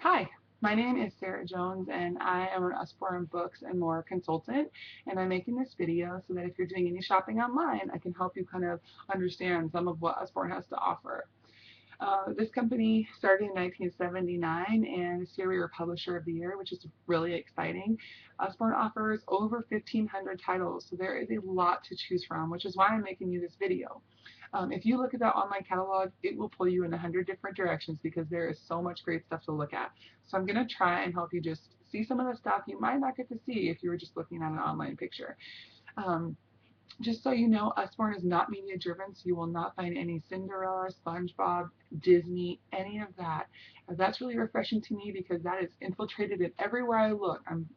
Hi, my name is Sarah Jones and I am an Usborne Books and More consultant, and I'm making this video so that if you're doing any shopping online, I can help you kind of understand some of what Usborne has to offer. This company started in 1979, and this year we were Publisher of the Year, which is really exciting. Usborne offers over 1,500 titles, so there is a lot to choose from, which is why I'm making you this video. If you look at that online catalog, it will pull you in 100 different directions because there is so much great stuff to look at. So I'm going to try and help you just see some of the stuff you might not get to see if you were just looking at an online picture. Um, just so you know, Usborne is not media driven, so you will not find any Cinderella, SpongeBob, Disney, any of that. That's really refreshing to me because that is infiltrated in everywhere I look. I'm,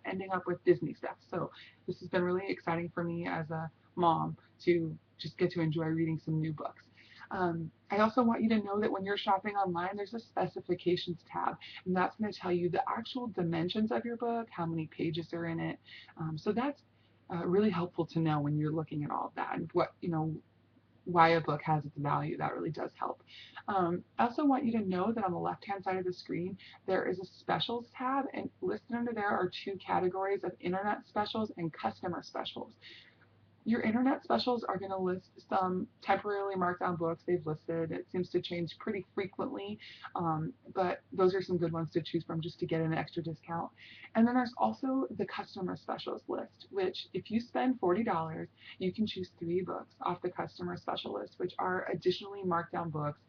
ending up with Disney stuff. So this has been really exciting for me as a mom to just get to enjoy reading some new books. I also want you to know that when you're shopping online, there's a specifications tab, and that's going to tell you the actual dimensions of your book, how many pages are in it. So that's really helpful to know when you're looking at all of that and what, why a book has its value. That really does help. I also want you to know that on the left hand side of the screen there is a specials tab, and listed under there are two categories of internet specials and customer specials. Your internet specials are going to list some temporarily marked down books they've listed. It seems to change pretty frequently, but those are some good ones to choose from just to get an extra discount. And then there's also the customer specials list, which if you spend $40, you can choose 3 books off the customer special list, which are additionally marked down books,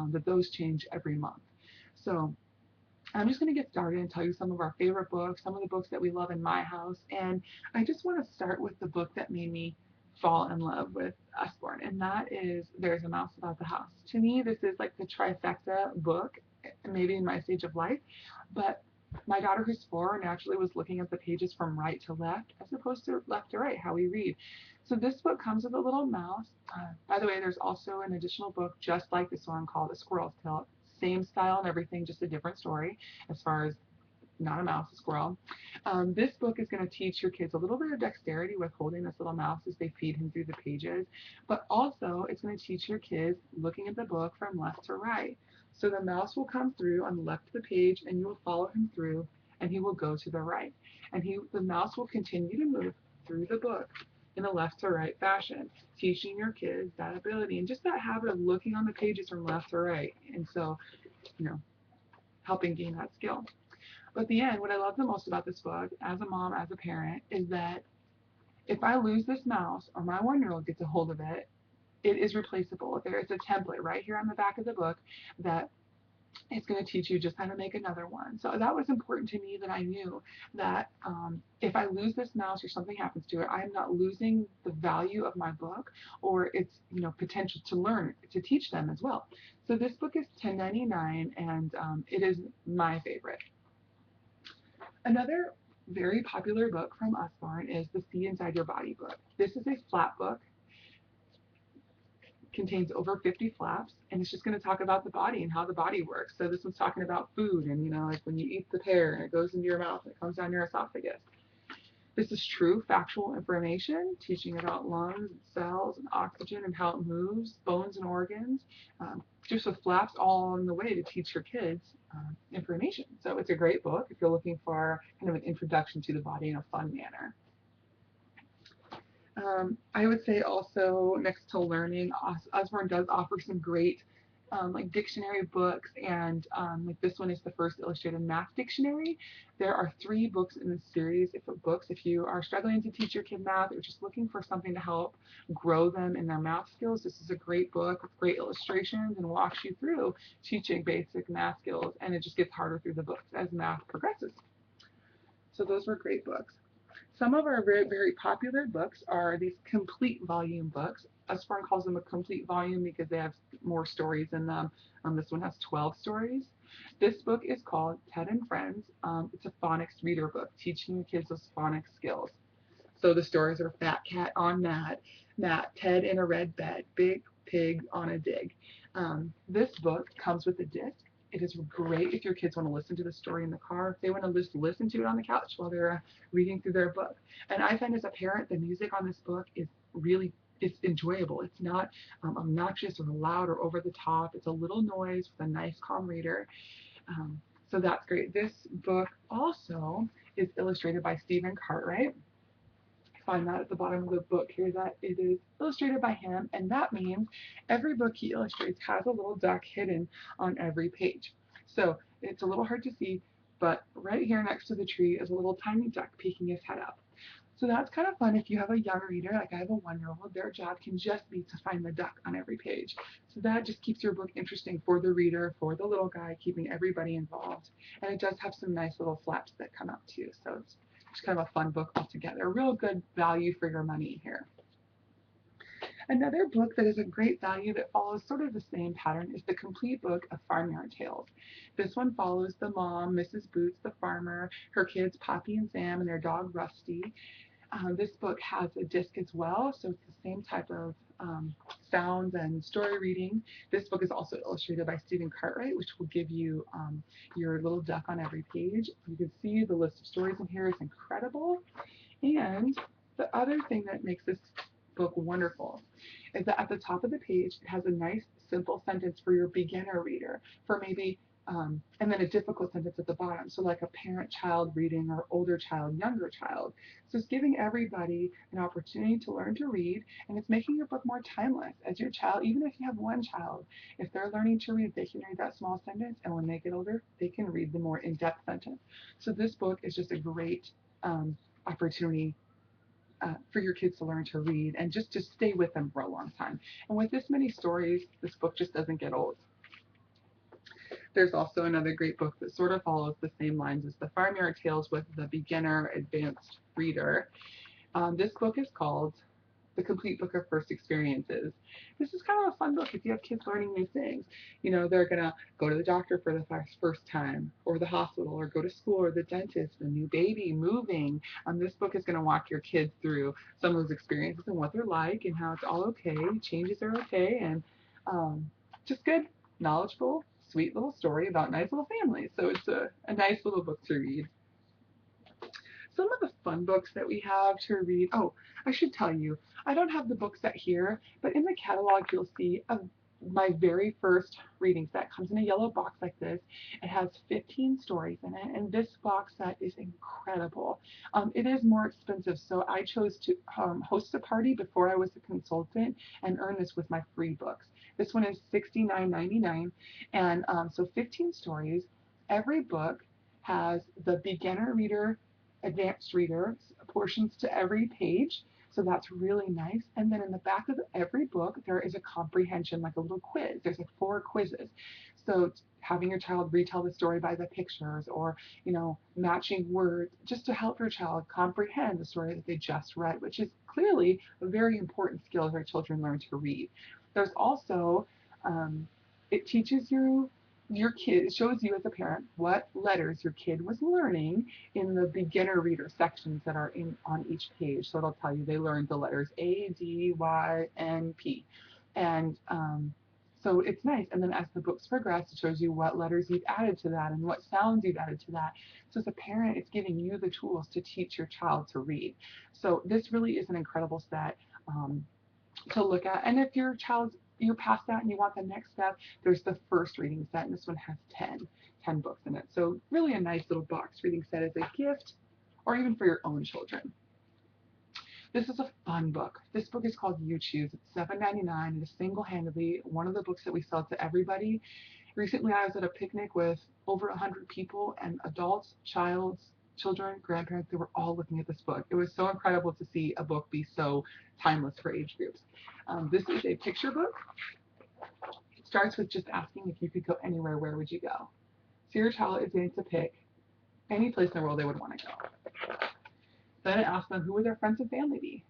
but those change every month. So I'm just going to get started and tell you some of our favorite books, some of the books that we love in my house. And I just want to start with the book that made me fall in love with Usborne, and that is There's a Mouse About the House. To me, this is like the trifecta book, maybe in my stage of life, but my daughter, who's 4, naturally was looking at the pages from right to left as opposed to left to right, how we read. So this book comes with a little mouse. By the way, there's also an additional book just like this one called A Squirrel's Tale. Same style and everything, just a different story as far as not a mouse, a squirrel. This book is going to teach your kids a little bit of dexterity with holding this little mouse as they feed him through the pages, but also it's going to teach your kids looking at the book from left to right. So the mouse will come through on the left of the page, and you will follow him through, and he will go to the right. And the mouse will continue to move through the book in a left to right fashion, teaching your kids that ability and just that habit of looking on the pages from left to right. And so, you know, helping gain that skill. But at the end, what I love the most about this book, as a mom, as a parent, is that if I lose this mouse or my 1-year old gets a hold of it, it is replaceable. There is a template right here on the back of the book that it's going to teach you just how to make another one. So that was important to me, that I knew that if I lose this mouse or something happens to it, I'm not losing the value of my book or its potential to learn, to teach them as well. So this book is $10.99, and it is my favorite. Another very popular book from Usborne is the See Inside Your Body book. This is a flap book, contains over 50 flaps, and it's just going to talk about the body and how the body works. So this one's talking about food, and like when you eat the pear and it goes into your mouth and it comes down your esophagus. This is true factual information, teaching about lungs, and cells, and oxygen, and how it moves, bones and organs, just with flaps all on the way to teach your kids information. So it's a great book if you're looking for kind of an introduction to the body in a fun manner. I would say also, next to learning, Usborne does offer some great like dictionary books, and like this one is the first illustrated math dictionary. There are 3 books in this series of books. If you are struggling to teach your kid math or just looking for something to help grow them in their math skills, this is a great book with great illustrations and walks you through teaching basic math skills, and it just gets harder through the books as math progresses. So those were great books. Some of our very, very popular books are these complete volume books. Usborne calls them a complete volume because they have more stories in them. This one has 12 stories. This book is called Ted and Friends. It's a phonics reader book, teaching kids those phonics skills. So the stories are Fat Cat on Matt, Ted in a red bed, Big Pig on a dig. This book comes with a disc. It is great if your kids want to listen to the story in the car, if they want to just listen to it on the couch while they're reading through their book. And I find as a parent, the music on this book is really, it's enjoyable. It's not obnoxious or loud or over the top. It's a little noise with a nice calm reader. So that's great. This book also is illustrated by Stephen Cartwright. Find that at the bottom of the book here that it is illustrated by him, and that means every book he illustrates has a little duck hidden on every page. So it's a little hard to see, but right here next to the tree is a little tiny duck peeking his head up. So that's kind of fun if you have a young reader, like I have a 1-year-old, their job can just be to find the duck on every page. So that just keeps your book interesting for the reader, for the little guy, keeping everybody involved. And it does have some nice little flaps that come out too. So it's kind of a fun book altogether. A real good value for your money here. Another book that is a great value that follows sort of the same pattern is the complete book of Farmyard Tales. This one follows the mom, Mrs. Boots, the farmer, her kids Poppy and Sam, and their dog Rusty. This book has a disc as well, so it's the same type of sounds and story reading. This book is also illustrated by Stephen Cartwright, which will give you your little duck on every page. You can see the list of stories in here is incredible. And the other thing that makes this book wonderful is that at the top of the page it has a nice simple sentence for your beginner reader, for maybe and then a difficult sentence at the bottom, so like a parent-child reading or older child, younger child. So it's giving everybody an opportunity to learn to read, and it's making your book more timeless. As your child, even if you have one child, if they're learning to read, they can read that small sentence, and when they get older, they can read the more in-depth sentence. So this book is just a great opportunity for your kids to learn to read and just to stay with them for a long time. And with this many stories, this book just doesn't get old. There's also another great book that sort of follows the same lines as the Farmyard Tales with the beginner advanced reader. This book is called The Complete Book of First Experiences. This is kind of a fun book if you have kids learning new things. You know, they're going to go to the doctor for the first time, or the hospital, or go to school, or the dentist, a new baby, moving. This book is going to walk your kids through some of those experiences and what they're like and how it's all okay, changes are okay, and just good, knowledgeable, sweet little story about nice little families. So it's a nice little book to read. Some of the fun books that we have to read. Oh, I should tell you, I don't have the book set here, but in the catalog you'll see my very first reading set. It comes in a yellow box like this. It has 15 stories in it, and this box set is incredible. It is more expensive, so I chose to host a party before I was a consultant and earn this with my free books. This one is $69.99, and so 15 stories. Every book has the beginner reader, advanced reader portions to every page. So that's really nice. And then in the back of every book, there is a comprehension, like a little quiz. There's like 4 quizzes. So having your child retell the story by the pictures, or, you know, matching words, just to help your child comprehend the story that they just read, which is clearly a very important skill as our children learn to read. There's also, it teaches you, your kid, it shows you as a parent what letters your kid was learning in the beginner reader sections that are on each page. So it'll tell you they learned the letters A, D, Y, N, P. And so it's nice. And then as the books progress, it shows you what letters you've added to that and what sounds you've added to that. So as a parent, it's giving you the tools to teach your child to read. So this really is an incredible set to look at. And if you're past that and you want the next step, there's the first reading set, and this one has 10 books in it. So really a nice little box reading set as a gift, or even for your own children. This is a fun book. This book is called You Choose. It's $7.99. It is single-handedly one of the books that we sell to everybody. Recently, I was at a picnic with over 100 people, and adults, children, grandparents, they were all looking at this book. It was so incredible to see a book be so timeless for age groups. This is a picture book. It starts with just asking if you could go anywhere, where would you go? So your child is going to pick any place in the world they would want to go. Then it asks them who would their friends and family be.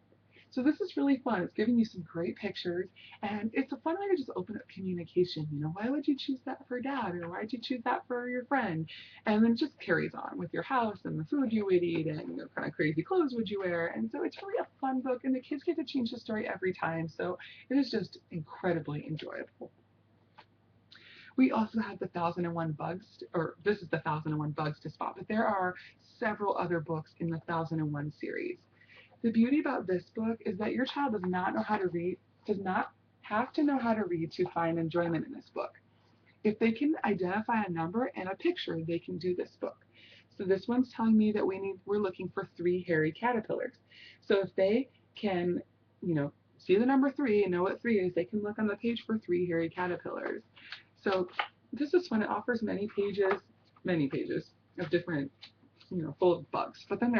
So this is really fun. It's giving you some great pictures, and it's a fun way to just open up communication. You know, why would you choose that for dad, or why did you choose that for your friend? And then it just carries on with your house and the food you would eat, and, you know, kind of crazy clothes would you wear. And so it's really a fun book, and the kids get to change the story every time. So it is just incredibly enjoyable. We also have the 1001 Bugs, or this is the 1001 Bugs to Spot, but there are several other books in the 1001 series. The beauty about this book is that your child does not have to know how to read to find enjoyment in this book. if they can identify a number and a picture, they can do this book. So this one's telling me that we're looking for 3 hairy caterpillars. So if they can, see the number 3 and know what 3 is, they can look on the page for 3 hairy caterpillars. So this is fun. It offers many pages of different, full of bugs. But then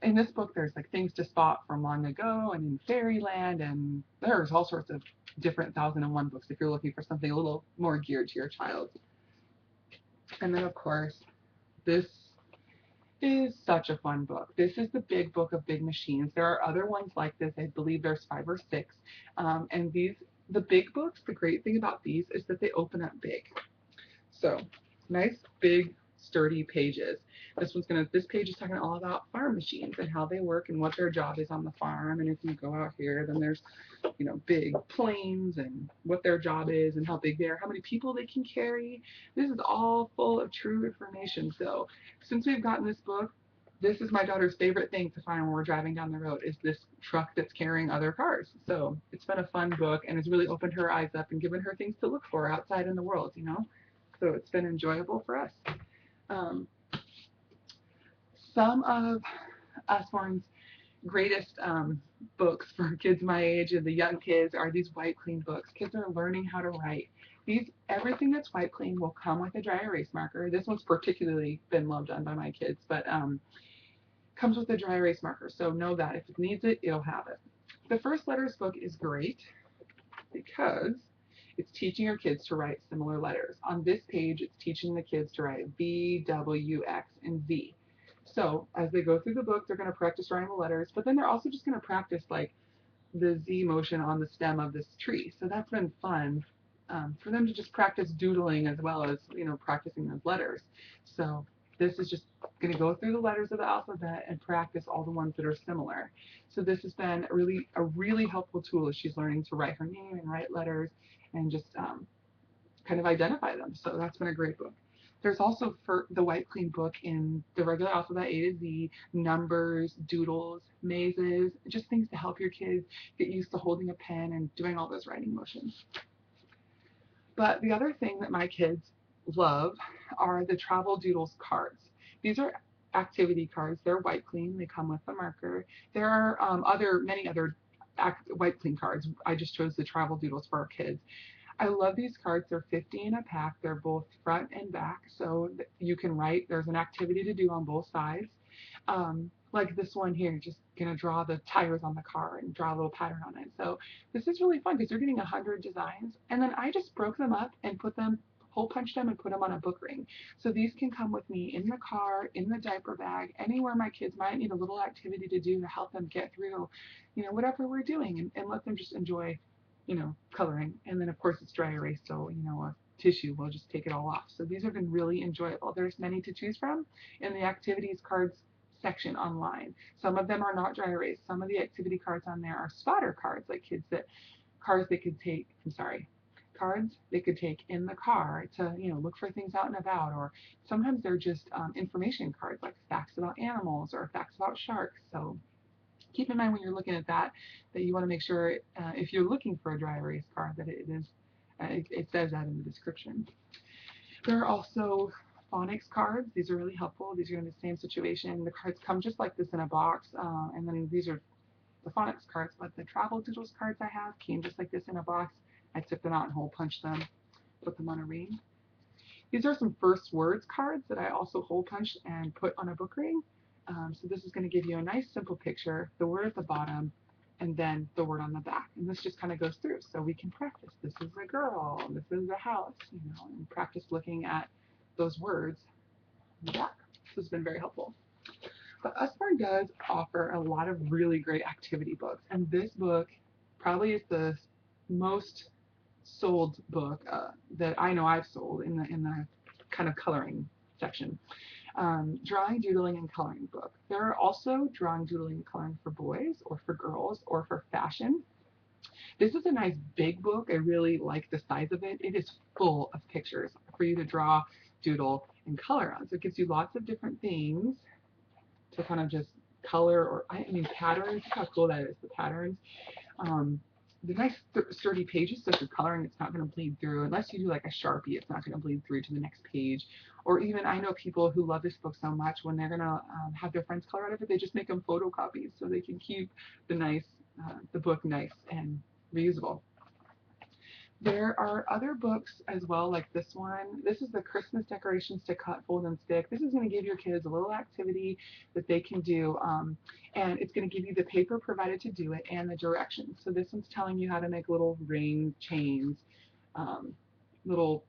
in this book, there's like things to spot from long ago and in fairyland, and there's all sorts of different 1001 books if you're looking for something a little more geared to your child. And then, of course, this is such a fun book. This is the big book of big machines. There are other ones like this. I believe there's 5 or 6. And the big books, the great thing about these is that they open up big. So nice, big, sturdy pages. This page is talking all about farm machines and how they work and what their job is on the farm. And if you go out here, then there's, big planes and what their job is and how big they are, how many people they can carry. This is all full of true information. So since we've gotten this book, this is my daughter's favorite thing to find when we're driving down the road is this truck that's carrying other cars. So it's been a fun book and it's really opened her eyes up and given her things to look for outside in the world, So it's been enjoyable for us. Some of Usborne's greatest books for kids my age and the young kids are these wipe clean books. Kids are learning how to write. Everything that's wipe clean will come with a dry erase marker. This one's particularly been loved on by my kids, but comes with a dry erase marker. So know that if it needs it, it'll have it. The first letters book is great because it's teaching your kids to write similar letters. On this page, it's teaching the kids to write V, W, X, and Z. So as they go through the book, they're going to practice writing the letters, but then they're also just going to practice like the Z motion on the stem of this tree. So that's been fun for them to just practice doodling as well as, practicing those letters. So this is just going to go through the letters of the alphabet and practice all the ones that are similar. So this has been a really helpful tool as she's learning to write her name and write letters and just kind of identify them. So that's been a great book. There's also for the Wipe Clean book in the regular alphabet A to Z, numbers, doodles, mazes, just things to help your kids get used to holding a pen and doing all those writing motions. But the other thing that my kids love are the Travel Doodles cards. These are activity cards. They're Wipe Clean. They come with a marker. There are many other Wipe Clean cards. I just chose the Travel Doodles for our kids. I love these cards. They're 50 in a pack. They're both front and back, so you can write. There's an activity to do on both sides. Like this one here, just gonna draw the tires on the car and draw a little pattern on it. So this is really fun because you're getting 100 designs, and then I just broke them up and hole punched them and put them on a book ring. So these can come with me in the car, in the diaper bag, anywhere my kids might need a little activity to do to help them get through, whatever we're doing, and let them just enjoy coloring. And then of course it's dry erase, so a tissue will just take it all off. So these have been really enjoyable. There's many to choose from in the activities cards section online. Some of them are not dry erase. Some of the activity cards on there are spotter cards, like cards they could take in the car to look for things out and about, or sometimes they're just information cards like facts about animals or facts about sharks. So keep in mind when you're looking at that you want to make sure if you're looking for a dry erase card that it says that in the description. There are also phonics cards. These are really helpful. These are in the same situation. The cards come just like this in a box, and then these are the phonics cards, but the Travel Doodles cards I have came just like this in a box. I took them out and hole punched them, put them on a ring. These are some first words cards that I also hole punched and put on a book ring. So this is going to give you a nice simple picture, the word at the bottom, and then the word on the back. And this just kind of goes through, so we can practice. This is a girl, this is a house, and practice looking at those words on the back. This has been very helpful. But Usborne does offer a lot of really great activity books, and this book probably is the most sold book that I know I've sold in the kind of coloring section. Drawing, doodling, and coloring book. There are also drawing, doodling, and coloring for boys or for girls or for fashion. This is a nice big book. I really like the size of it. It is full of pictures for you to draw, doodle, and color on. So it gives you lots of different things to kind of just color, or I mean patterns. Look how cool that is, the patterns. the nice sturdy pages, so if you're coloring, it's not going to bleed through. Unless you do like a Sharpie, it's not going to bleed through to the next page. Or even, I know people who love this book so much, when they're going to have their friends color out of it, they just make them photocopies so they can keep the book nice and reusable. There are other books as well, like this one. This is the Christmas decorations to cut, fold, and stick. This is going to give your kids a little activity that they can do, and it's going to give you the paper provided to do it and the directions. So this one's telling you how to make little ring chains, um, little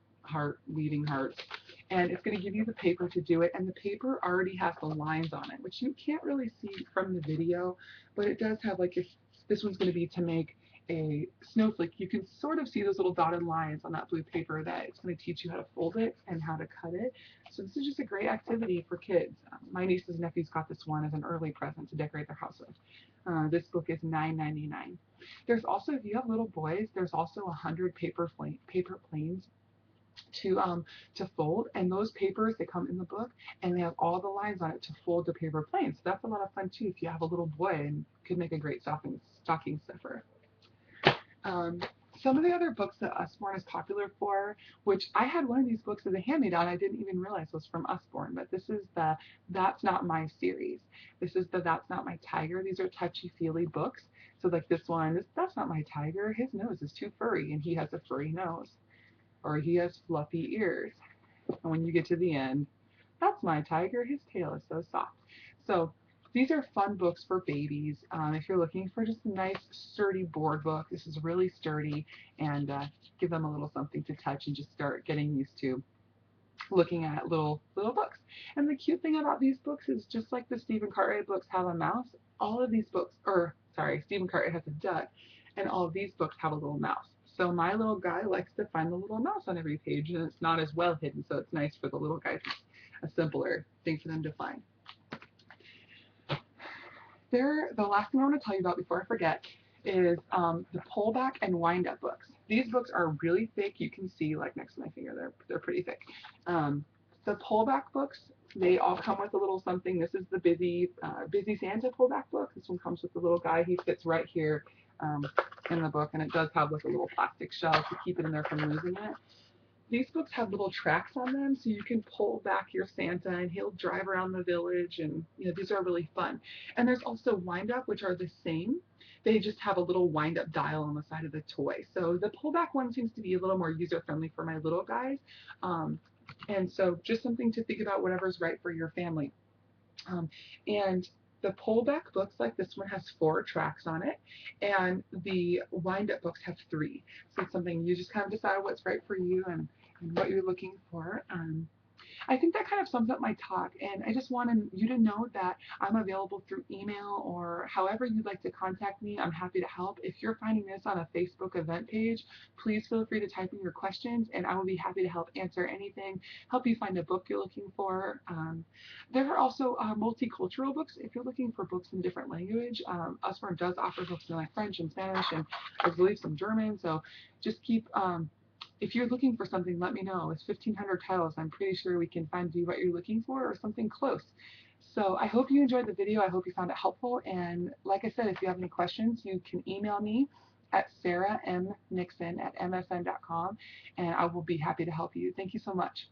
weaving hearts, and it's going to give you the paper to do it. And the paper already has the lines on it, which you can't really see from the video, but it does have, like, if this one's going to be to make a snowflake, you can sort of see those little dotted lines on that blue paper that it's going to teach you how to fold it and how to cut it. So this is just a great activity for kids. My nieces and nephews got this one as an early present to decorate their house with. This book is $9.99. There's also, if you have little boys, there's also 100 paper planes to fold, and those papers, they come in the book and they have all the lines on it to fold the paper planes. So that's a lot of fun too if you have a little boy, and could make a great stocking stuffer. Um, some of the other books that Usborne is popular for, which I had one of these books as a hand-me-down, I didn't even realize was from Usborne, but this is the That's Not My series. This is the That's Not My Tiger. These are touchy-feely books. So like this one, That's Not My Tiger. His nose is too furry, and he has a furry nose. Or he has fluffy ears. And when you get to the end, that's my tiger, his tail is so soft. So these are fun books for babies. If you're looking for just a nice sturdy board book, this is really sturdy, and give them a little something to touch and just start getting used to looking at little books. And the cute thing about these books is, just like the Stephen Cartwright books have a mouse, all of these books, or sorry, Stephen Cartwright has a duck, and all of these books have a little mouse. So my little guy likes to find the little mouse on every page, and it's not as well hidden, so it's nice for the little guys. It's a simpler thing for them to find. The last thing I want to tell you about before I forget is the pullback and wind up books. These books are really thick. You can see, like, next to my finger, they're pretty thick. The pullback books, they all come with a little something. This is the Busy Santa pullback book. This one comes with the little guy. He fits right here in the book, and it does have like a little plastic shell to keep it in there from losing it. These books have little tracks on them, so you can pull back your Santa and he'll drive around the village, and these are really fun. And there's also wind up, which are the same. They just have a little wind up dial on the side of the toy. So the pullback one seems to be a little more user friendly for my little guys. And so just something to think about, whatever's right for your family. And the pullback books, like this one, has 4 tracks on it, and the wind-up books have 3. So it's something you just kind of decide what's right for you and what you're looking for. I think that kind of sums up my talk, and I just wanted you to know that I'm available through email or however you'd like to contact me. I'm happy to help. If you're finding this on a Facebook event page, please feel free to type in your questions, and I will be happy to help answer anything, help you find a book you're looking for. There are also multicultural books. If you're looking for books in different language, Usborne does offer books in like French and Spanish, and I believe some German. So just keep if you're looking for something, let me know. It's 1,500 titles. I'm pretty sure we can find you what you're looking for or something close. So I hope you enjoyed the video. I hope you found it helpful. And like I said, if you have any questions, you can email me at sarahmnixon@msn.com, and I will be happy to help you. Thank you so much.